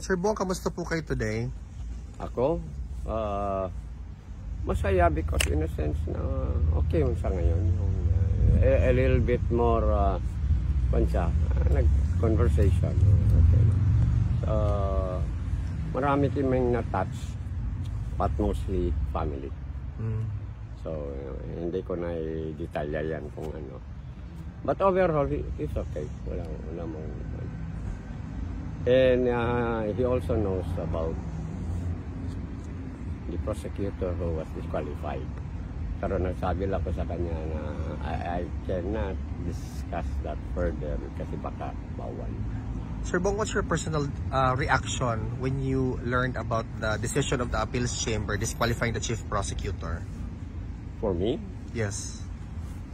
Sir Bong, kamusta po kayo today? Ako, masaya because in a sense na okay yun sa ngayon. A little bit more, nag-conversation. Okay. So, marami kaming na-touch, but mostly family. So, hindi ko na i-detalya yan kung ano. But overall, it's okay. Wala mong... And he also knows about the prosecutor who was disqualified. Pero nagsabi lang ko sa kanya na I cannot discuss that further kasi baka bawal. Sir Bong, what's your personal reaction when you learned about the decision of the appeals chamber disqualifying the chief prosecutor? For me, Yes.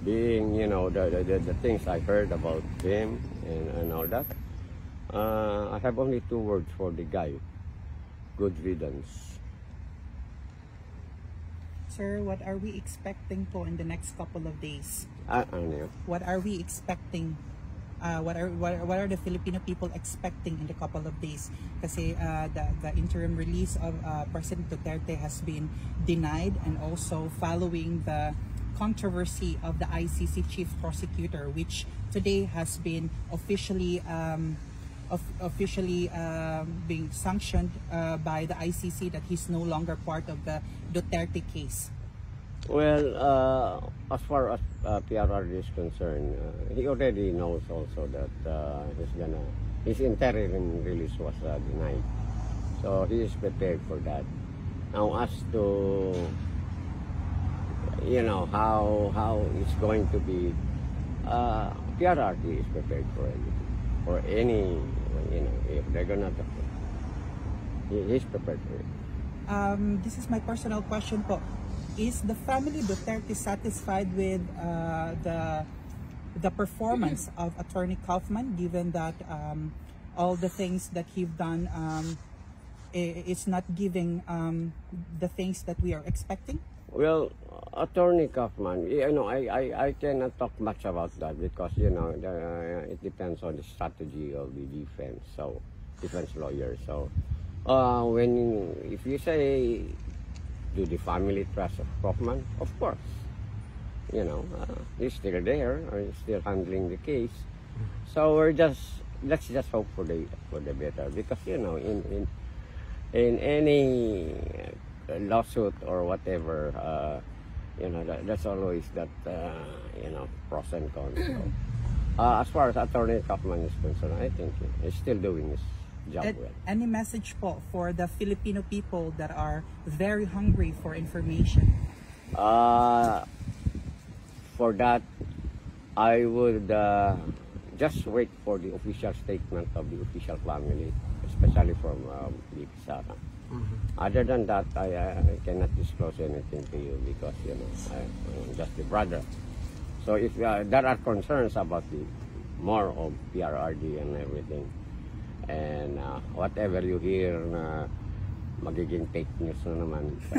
being, the things I heard about him and all that, I have only 2 words for the guy. Good riddance. Sir, what are we expecting po in the next couple of days? Ano yun? What are we expecting? What are the Filipino people expecting in the couple of days? Kasi the interim release of President Duterte has been denied, and also following the controversy of the ICC chief prosecutor, which today has been officially being sanctioned by the ICC that he's no longer part of the Duterte case. Well, as far as PRRD is concerned, he already knows also that his interim release was denied. So he is prepared for that. Now, as to how it's going to be, PRRD is prepared for anything. For any, if they're gonna, he's prepared for it. This is my personal question po. Is the family Duterte satisfied with the performance of Attorney Kaufman, given that all the things that he've done is not giving the things that we are expecting? Well, Attorney Kaufman, I cannot talk much about that because it depends on the strategy of the defense lawyer. So if you say, do the family trust of Kaufman? Of course. He's still there, or he's still handling the case. So let's just hope for the better, because in any lawsuit or whatever, that's always that pros and cons. So, as far as Attorney Kaufman is concerned, I think he's still doing his job well. Any message po for the Filipino people that are very hungry for information? For that, I would just wait for the official statement of the official family, especially from BP Sara. Other than that, I cannot disclose anything to you because I'm just the brother. So if there are concerns about the more of PRRD and everything, and whatever you hear na magiging fake news na naman, so,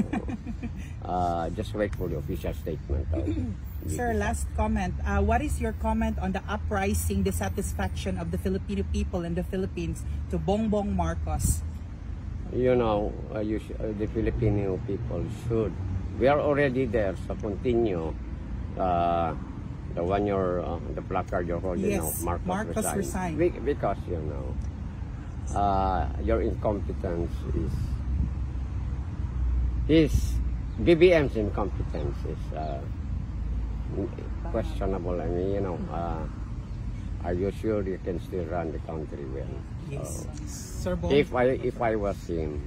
just wait for the official statement. Sir, last comment. What is your comment on the uprising dissatisfaction of the Filipino people in the Philippines to Bongbong Marcos? The Filipino people should. We are already there, so continue. The one the placard you're holding now, Marcos resigned. Because your incompetence is BBM's incompetence is questionable. I mean, are you sure you can still run the country well? Yes. Sir Bong, if I was him,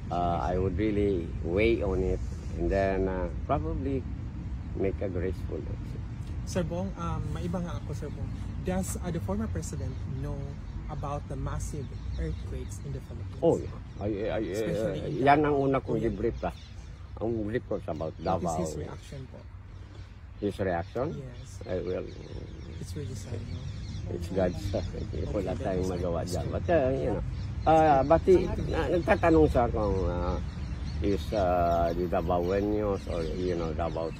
I would really weigh on it and then probably make a graceful exit. Sir Bong, maiba nga ako, Sir Bong. Does the former president know about the massive earthquakes in the Philippines? Oh, yeah. Yan ang una kong debrief. Ang brief ko about Davao. What is his reaction po? His reaction? Yes. Well, It's really sad, no? it's God's wala tayong magawa dyan. But, nagtatanong siya kung is the Davaoenos or, Davao,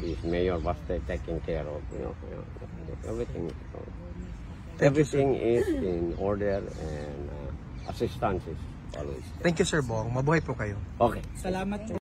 his mayor was taking care of, everything. Everything is in order, and assistance is always. Thank you, Sir Bong. Mabuhay po kayo. Okay. Salamat.